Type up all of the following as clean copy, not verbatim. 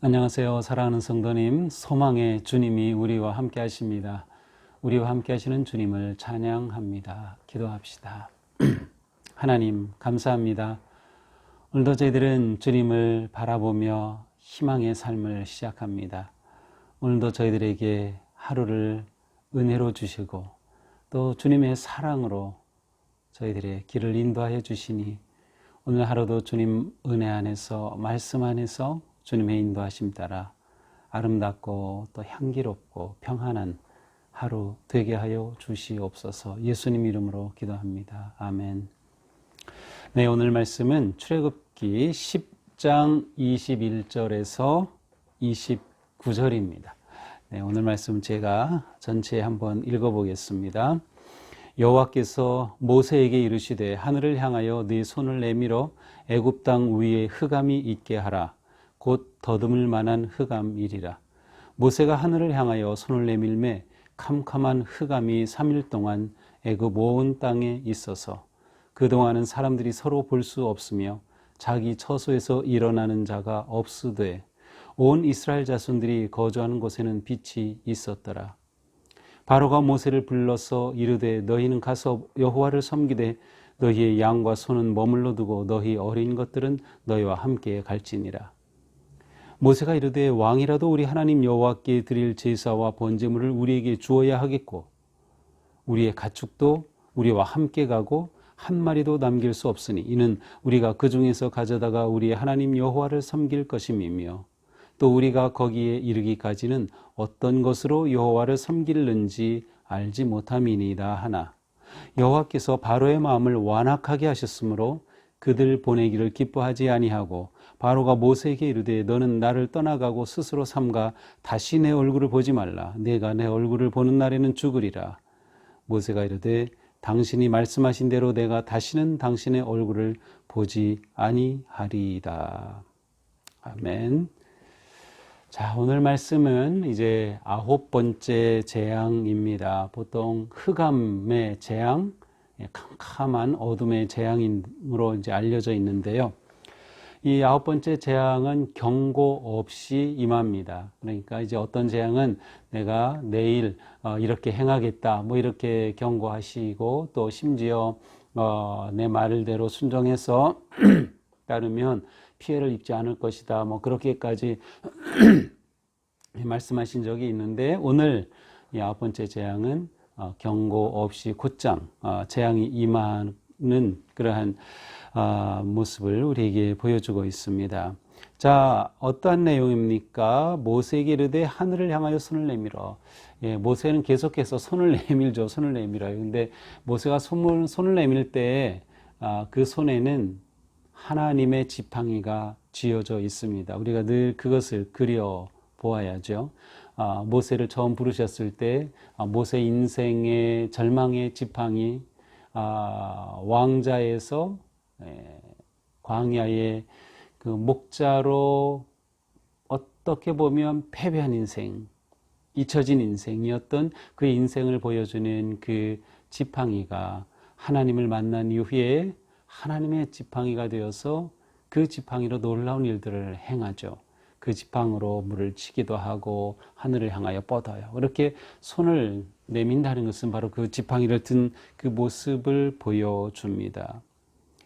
안녕하세요. 사랑하는 성도님, 소망의 주님이 우리와 함께 하십니다. 우리와 함께 하시는 주님을 찬양합니다. 기도합시다. 하나님, 감사합니다. 오늘도 저희들은 주님을 바라보며 희망의 삶을 시작합니다. 오늘도 저희들에게 하루를 은혜로 주시고 또 주님의 사랑으로 저희들의 길을 인도하여 주시니 오늘 하루도 주님 은혜 안에서, 말씀 안에서 주님의 인도하심 따라 아름답고 또 향기롭고 평안한 하루 되게 하여 주시옵소서. 예수님 이름으로 기도합니다. 아멘. 네, 오늘 말씀은 출애굽기 10장 21절에서 29절입니다. 네, 오늘 말씀 제가 전체 한번 읽어보겠습니다. 여호와께서 모세에게 이르시되 하늘을 향하여 네 손을 내밀어 애굽 땅 위에 흑암이 있게 하라. 곧 더듬을 만한 흑암이리라. 모세가 하늘을 향하여 손을 내밀매 캄캄한 흑암이 3일 동안 애굽 온 땅에 있어서 그동안은 사람들이 서로 볼 수 없으며 자기 처소에서 일어나는 자가 없으되 온 이스라엘 자손들이 거주하는 곳에는 빛이 있었더라. 바로가 모세를 불러서 이르되 너희는 가서 여호와를 섬기되 너희의 양과 소는 머물러 두고 너희 어린 것들은 너희와 함께 갈지니라. 모세가 이르되 왕이라도 우리 하나님 여호와께 드릴 제사와 번제물을 우리에게 주어야 하겠고 우리의 가축도 우리와 함께 가고 한 마리도 남길 수 없으니 이는 우리가 그 중에서 가져다가 우리의 하나님 여호와를 섬길 것임이며 또 우리가 거기에 이르기까지는 어떤 것으로 여호와를 섬길는지 알지 못함이니이다 하나 여호와께서 바로의 마음을 완악하게 하셨으므로 그들 보내기를 기뻐하지 아니하고 바로가 모세에게 이르되 너는 나를 떠나가고 스스로 삼가 다시 내 얼굴을 보지 말라. 내가 내 얼굴을 보는 날에는 죽으리라. 모세가 이르되 당신이 말씀하신 대로 내가 다시는 당신의 얼굴을 보지 아니하리이다. 아멘. 자, 오늘 말씀은 이제 9번째 재앙입니다. 보통 흑암의 재앙, 캄캄한 어둠의 재앙으로 이제 알려져 있는데요. 이 9번째 재앙은 경고 없이 임합니다. 그러니까 이제 어떤 재앙은 내가 내일 이렇게 행하겠다, 뭐 이렇게 경고하시고 또 심지어 내 말대로 순종해서 따르면 피해를 입지 않을 것이다, 뭐 그렇게까지 말씀하신 적이 있는데 오늘 이 9번째 재앙은 경고 없이 곧장 재앙이 임하는 그러한 모습을 우리에게 보여주고 있습니다. 자, 어떠한 내용입니까? 모세에게 이르되 하늘을 향하여 손을 내밀어. 예, 모세는 계속해서 손을 내밀죠. 손을 내밀어요. 근데 모세가 손을 내밀 때 그 손에는 하나님의 지팡이가 쥐어져 있습니다. 우리가 늘 그것을 그려 보아야죠. 모세를 처음 부르셨을 때 모세 인생의 절망의 지팡이, 왕자에서 광야의 그 목자로 어떻게 보면 패배한 인생, 잊혀진 인생이었던 그 인생을 보여주는 그 지팡이가 하나님을 만난 이후에 하나님의 지팡이가 되어서 그 지팡이로 놀라운 일들을 행하죠. 그 지팡이로 물을 치기도 하고 하늘을 향하여 뻗어요. 그렇게 손을 내민다는 것은 바로 그 지팡이를 든 그 모습을 보여줍니다.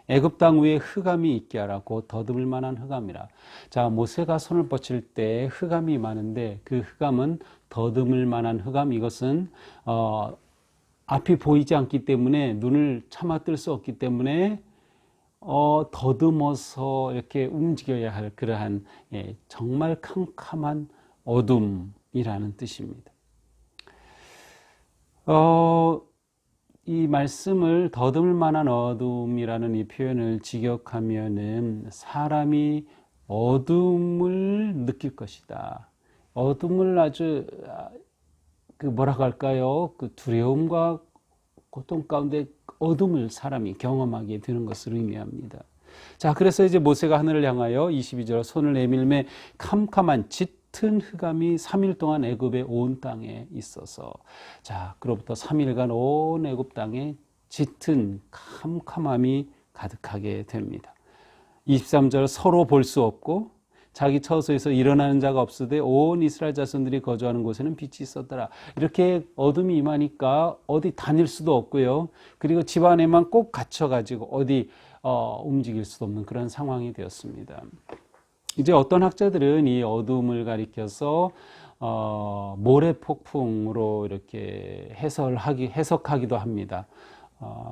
애굽 땅 위에 흑암이 있게 하라고 더듬을 만한 흑암이라. 자, 모세가 손을 뻗칠 때 흑암이 많은데 그 흑암은 더듬을 만한 흑암, 이것은 앞이 보이지 않기 때문에 눈을 차마 뜰 수 없기 때문에 더듬어서 이렇게 움직여야 할 그러한 정말 캄캄한 어둠이라는 뜻입니다. 이 말씀을 더듬을 만한 어둠이라는 이 표현을 직역하면은 사람이 어둠을 느낄 것이다. 어둠을 아주 뭐라고 할까요? 그 두려움과 고통 가운데 어둠을 사람이 경험하게 되는 것을 의미합니다. 자, 그래서 이제 모세가 하늘을 향하여 22절 손을 내밀매 캄캄한 짙은 흑암이 3일 동안 애굽의 온 땅에 있어서, 자, 그로부터 3일간 온 애굽 땅에 짙은 캄캄함이 가득하게 됩니다. 23절 서로 볼 수 없고 자기 처소에서 일어나는 자가 없으되 온 이스라엘 자손들이 거주하는 곳에는 빛이 있었더라. 이렇게 어둠이 임하니까 어디 다닐 수도 없고요. 그리고 집 안에만 꼭 갇혀가지고 어디 움직일 수도 없는 그런 상황이 되었습니다. 이제 어떤 학자들은 이 어둠을 가리켜서 모래폭풍으로 이렇게 해석하기도 합니다.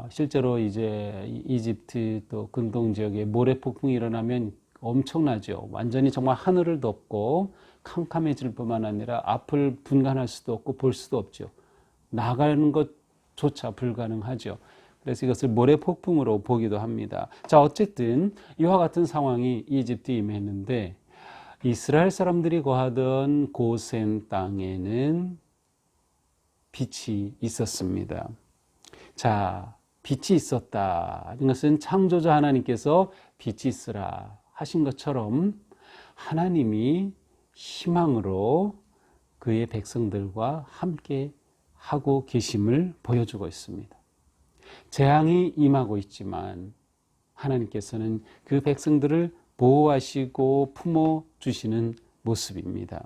실제로 이제 이집트 또 근동 지역에 모래폭풍이 일어나면 엄청나죠. 완전히 정말 하늘을 덮고 캄캄해질 뿐만 아니라 앞을 분간할 수도 없고 볼 수도 없죠. 나가는 것조차 불가능하죠. 그래서 이것을 모래폭풍으로 보기도 합니다. 자, 어쨌든 이와 같은 상황이 이집트에 임했는데 이스라엘 사람들이 거하던 고센 땅에는 빛이 있었습니다. 자, 빛이 있었다. 이것은 창조자 하나님께서 빛이 있으라 하신 것처럼 하나님이 희망으로 그의 백성들과 함께 하고 계심을 보여주고 있습니다. 재앙이 임하고 있지만 하나님께서는 그 백성들을 보호하시고 품어주시는 모습입니다.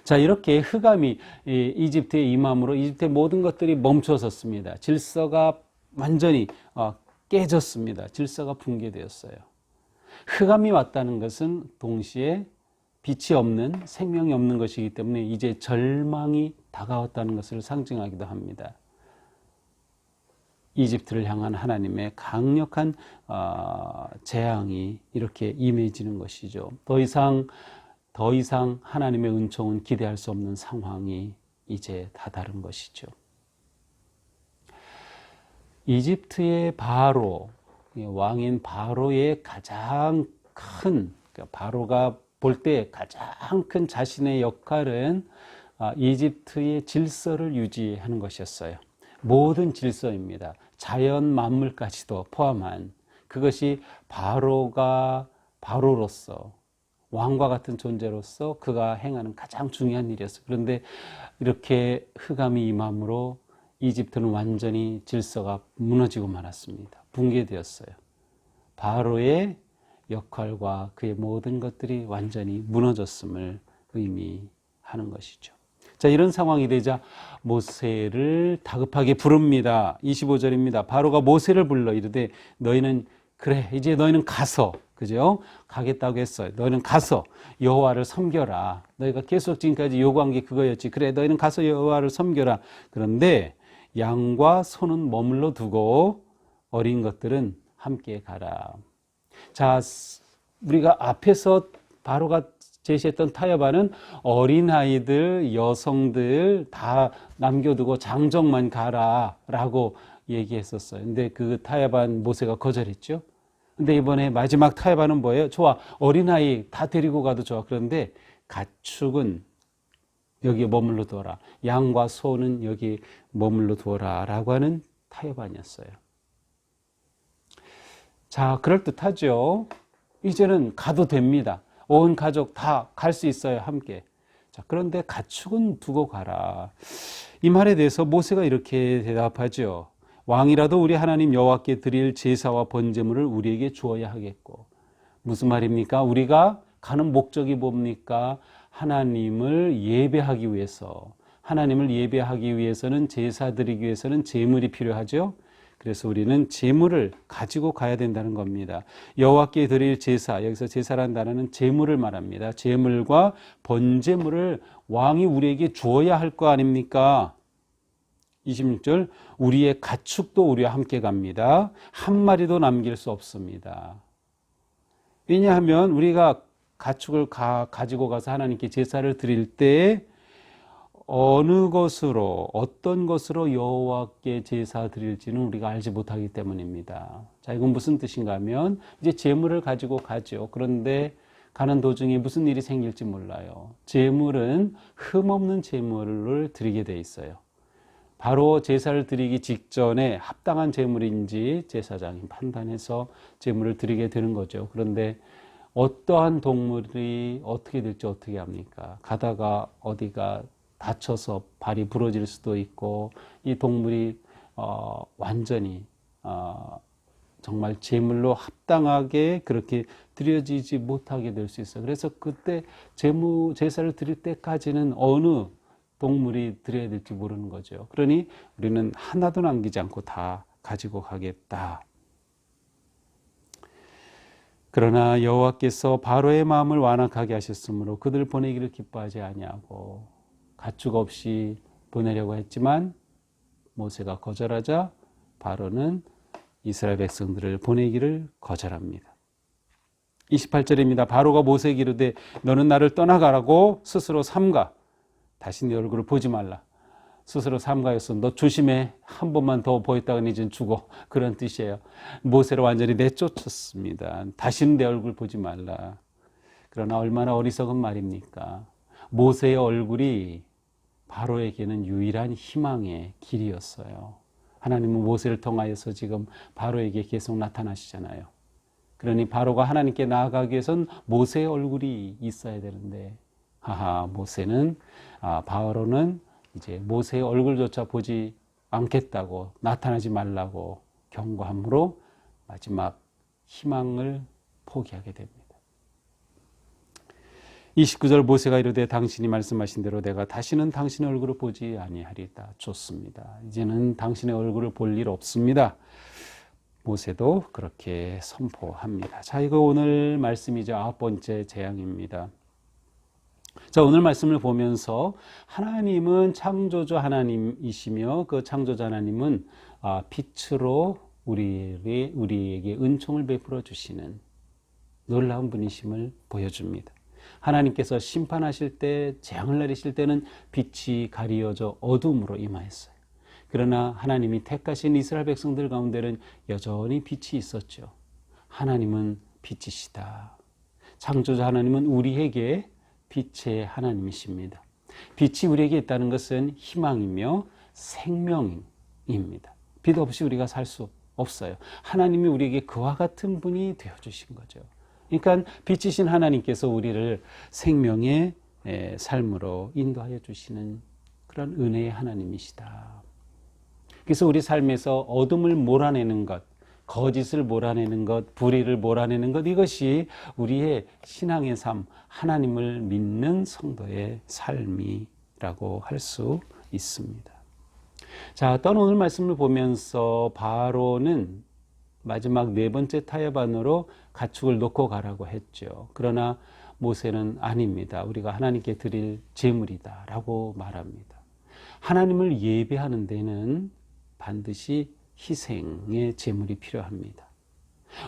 자, 이렇게 흑암이 이집트에 임함으로 이집트의 모든 것들이 멈춰섰습니다. 질서가 완전히 깨졌습니다. 질서가 붕괴되었어요. 흑암이 왔다는 것은 동시에 빛이 없는, 생명이 없는 것이기 때문에 이제 절망이 다가왔다는 것을 상징하기도 합니다. 이집트를 향한 하나님의 강력한 재앙이 이렇게 임해지는 것이죠. 더 이상 하나님의 은총은 기대할 수 없는 상황이 이제 다다른 것이죠. 이집트의 바로, 왕인 바로의 가장 큰, 바로가 볼 때 가장 큰 자신의 역할은 이집트의 질서를 유지하는 것이었어요. 모든 질서입니다. 자연 만물까지도 포함한 그것이 바로로서 왕과 같은 존재로서 그가 행하는 가장 중요한 일이었어요. 그런데 이렇게 흑암이 임함으로 이집트는 완전히 질서가 무너지고 말았습니다. 붕괴되었어요. 바로의 역할과 그의 모든 것들이 완전히 무너졌음을 의미하는 것이죠. 자, 이런 상황이 되자 모세를 다급하게 부릅니다. 25절입니다. 바로가 모세를 불러 이르되 너희는 그래 이제 너희는 가서, 그죠? 가겠다고 했어요. 너희는 가서 여호와를 섬겨라. 너희가 계속 지금까지 요구한 게 그거였지. 그래 너희는 가서 여호와를 섬겨라. 그런데 양과 소는 머물러 두고 어린 것들은 함께 가라. 자, 우리가 앞에서 바로가 제시했던 타협안은 어린아이들, 여성들 다 남겨두고 장정만 가라라고 얘기했었어요. 근데 그 타협안 모세가 거절했죠. 근데 이번에 마지막 타협안은 뭐예요? 좋아, 어린아이 다 데리고 가도 좋아. 그런데 가축은 여기에 머물러 두어라. 양과 소는 여기 머물러 두어라 라고 하는 타협안이었어요. 자, 그럴듯하죠. 이제는 가도 됩니다. 온 가족 다 갈 수 있어요, 함께. 자, 그런데 가축은 두고 가라. 이 말에 대해서 모세가 이렇게 대답하죠. 왕이라도 우리 하나님 여호와께 드릴 제사와 번제물을 우리에게 주어야 하겠고. 무슨 말입니까? 우리가 가는 목적이 뭡니까? 하나님을 예배하기 위해서는 제사 드리기 위해서는 제물이 필요하죠. 그래서 우리는 제물을 가지고 가야 된다는 겁니다. 여호와께 드릴 제사, 여기서 제사라는 단어는 제물을 말합니다. 제물과 번제물을 왕이 우리에게 주어야 할 거 아닙니까? 26절, 우리의 가축도 우리와 함께 갑니다. 한 마리도 남길 수 없습니다. 왜냐하면 우리가 가축을 가지고 가서 하나님께 제사를 드릴 때 어떤 것으로 여호와께 제사 드릴지는 우리가 알지 못하기 때문입니다. 자, 이건 무슨 뜻인가 하면 이제 제물을 가지고 가죠. 그런데 가는 도중에 무슨 일이 생길지 몰라요. 제물은 흠없는 제물을 드리게 돼 있어요. 바로 제사를 드리기 직전에 합당한 제물인지 제사장이 판단해서 제물을 드리게 되는 거죠. 그런데 어떠한 동물이 어떻게 될지 어떻게 합니까? 가다가 어디가 다쳐서 발이 부러질 수도 있고 이 동물이 완전히 정말 제물로 합당하게 그렇게 드려지지 못하게 될 수 있어요. 그래서 그때 제사를 드릴 때까지는 어느 동물이 드려야 될지 모르는 거죠. 그러니 우리는 하나도 남기지 않고 다 가지고 가겠다. 그러나 여호와께서 바로의 마음을 완악하게 하셨으므로 그들 보내기를 기뻐하지 아니하고 가축 없이 보내려고 했지만 모세가 거절하자 바로는 이스라엘 백성들을 보내기를 거절합니다. 28절입니다. 바로가 모세에게 이르되 너는 나를 떠나가라고 스스로 삼가 다시 네 얼굴을 보지 말라. 스스로 삼가였어. 너 조심해. 한 번만 더 보였다가 이젠 죽어. 그런 뜻이에요. 모세를 완전히 내쫓았습니다. 다시는 내 얼굴 보지 말라. 그러나 얼마나 어리석은 말입니까? 모세의 얼굴이 바로에게는 유일한 희망의 길이었어요. 하나님은 모세를 통하여서 지금 바로에게 계속 나타나시잖아요. 그러니 바로가 하나님께 나아가기 위해선 모세의 얼굴이 있어야 되는데 바로는 이제 모세의 얼굴조차 보지 않겠다고 나타나지 말라고 경고함으로 마지막 희망을 포기하게 됩니다. 29절 모세가 이르되 당신이 말씀하신 대로 내가 다시는 당신의 얼굴을 보지 아니하리다. 좋습니다. 이제는 당신의 얼굴을 볼 일 없습니다. 모세도 그렇게 선포합니다. 자, 이거 오늘 말씀이죠. 9번째 재앙입니다. 자, 오늘 말씀을 보면서 하나님은 창조주 하나님이시며 그 창조자 하나님은 빛으로 우리에게 은총을 베풀어 주시는 놀라운 분이심을 보여줍니다. 하나님께서 심판하실 때, 재앙을 내리실 때는 빛이 가리어져 어둠으로 임하였어요. 그러나 하나님이 택하신 이스라엘 백성들 가운데는 여전히 빛이 있었죠. 하나님은 빛이시다. 창조자 하나님은 우리에게 빛의 하나님이십니다. 빛이 우리에게 있다는 것은 희망이며 생명입니다. 빛 없이 우리가 살 수 없어요. 하나님이 우리에게 그와 같은 분이 되어주신 거죠. 그러니까 빛이신 하나님께서 우리를 생명의 삶으로 인도하여 주시는 그런 은혜의 하나님이시다. 그래서 우리 삶에서 어둠을 몰아내는 것, 거짓을 몰아내는 것, 불의를 몰아내는 것, 이것이 우리의 신앙의 삶, 하나님을 믿는 성도의 삶이라고 할 수 있습니다. 자, 또 오늘 말씀을 보면서 바로는 마지막 4번째 타협안으로 가축을 놓고 가라고 했죠. 그러나 모세는 아닙니다. 우리가 하나님께 드릴 제물이다 라고 말합니다. 하나님을 예배하는 데는 반드시 희생의 제물이 필요합니다.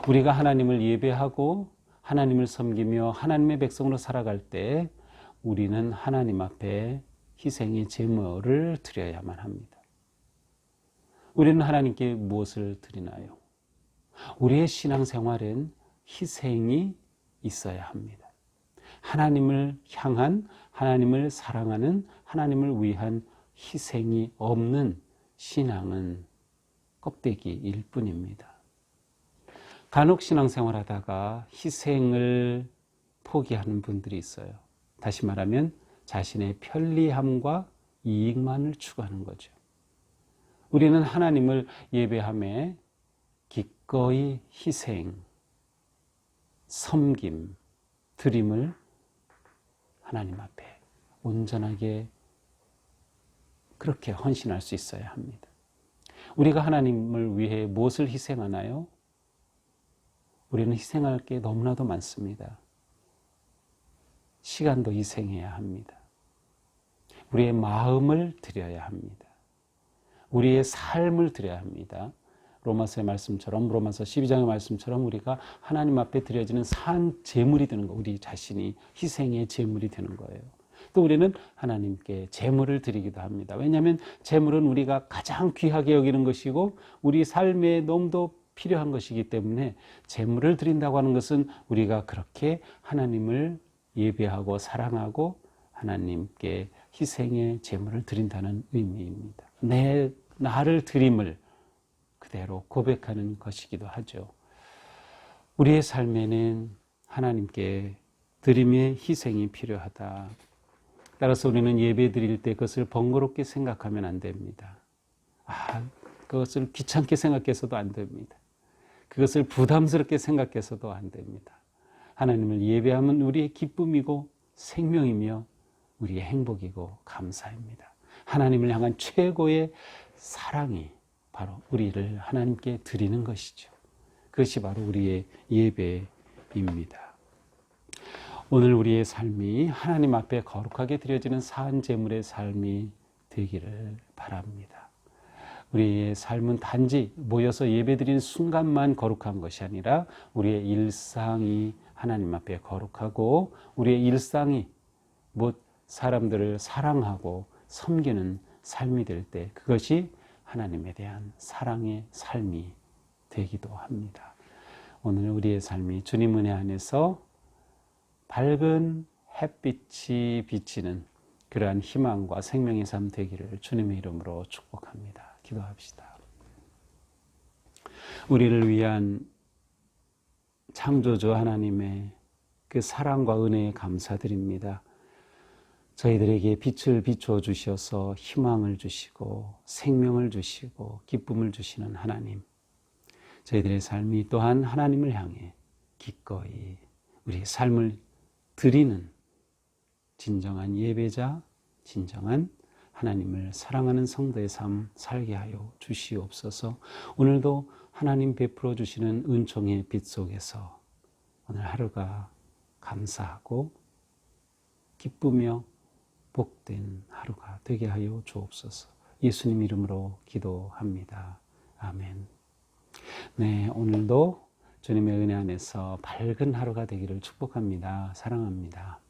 우리가 하나님을 예배하고 하나님을 섬기며 하나님의 백성으로 살아갈 때 우리는 하나님 앞에 희생의 제물을 드려야만 합니다. 우리는 하나님께 무엇을 드리나요? 우리의 신앙생활은 희생이 있어야 합니다. 하나님을 향한, 하나님을 사랑하는, 하나님을 위한 희생이 없는 신앙은 껍데기일 뿐입니다. 간혹 신앙생활 하다가 희생을 포기하는 분들이 있어요. 다시 말하면 자신의 편리함과 이익만을 추구하는 거죠. 우리는 하나님을 예배함에 기꺼이 희생, 섬김, 드림을 하나님 앞에 온전하게 그렇게 헌신할 수 있어야 합니다. 우리가 하나님을 위해 무엇을 희생하나요? 우리는 희생할 게 너무나도 많습니다. 시간도 희생해야 합니다. 우리의 마음을 드려야 합니다. 우리의 삶을 드려야 합니다. 로마서의 말씀처럼, 로마서 12장의 말씀처럼 우리가 하나님 앞에 드려지는 산 제물이 되는 거, 우리 자신이 희생의 제물이 되는 거예요. 또 우리는 하나님께 제물을 드리기도 합니다. 왜냐하면 제물은 우리가 가장 귀하게 여기는 것이고 우리 삶에 너무도 필요한 것이기 때문에 제물을 드린다고 하는 것은 우리가 그렇게 하나님을 예배하고 사랑하고 하나님께 희생의 제물을 드린다는 의미입니다. 나를 드림을 그대로 고백하는 것이기도 하죠. 우리의 삶에는 하나님께 드림의 희생이 필요하다. 따라서 우리는 예배 드릴 때 그것을 번거롭게 생각하면 안 됩니다. 그것을 귀찮게 생각해서도 안 됩니다. 그것을 부담스럽게 생각해서도 안 됩니다. 하나님을 예배하면 우리의 기쁨이고 생명이며 우리의 행복이고 감사입니다. 하나님을 향한 최고의 사랑이 바로 우리를 하나님께 드리는 것이죠. 그것이 바로 우리의 예배입니다. 오늘 우리의 삶이 하나님 앞에 거룩하게 드려지는 사한 제물의 삶이 되기를 바랍니다. 우리의 삶은 단지 모여서 예배드리는 순간만 거룩한 것이 아니라 우리의 일상이 하나님 앞에 거룩하고 우리의 일상이 사람들을 사랑하고 섬기는 삶이 될 때 그것이 하나님에 대한 사랑의 삶이 되기도 합니다. 오늘 우리의 삶이 주님 은혜 안에서 밝은 햇빛이 비치는 그러한 희망과 생명의 삶 되기를 주님의 이름으로 축복합니다. 기도합시다. 우리를 위한 창조주 하나님의 그 사랑과 은혜에 감사드립니다. 저희들에게 빛을 비추어 주셔서 희망을 주시고 생명을 주시고 기쁨을 주시는 하나님, 저희들의 삶이 또한 하나님을 향해 기꺼이 우리의 삶을 드리는 진정한 예배자, 진정한 하나님을 사랑하는 성도의 삶 살게 하여 주시옵소서. 오늘도 하나님 베풀어 주시는 은총의 빛 속에서 오늘 하루가 감사하고 기쁘며 복된 하루가 되게 하여 주옵소서. 예수님 이름으로 기도합니다. 아멘. 네, 오늘도 주님의 은혜 안에서 밝은 하루가 되기를 축복합니다. 사랑합니다.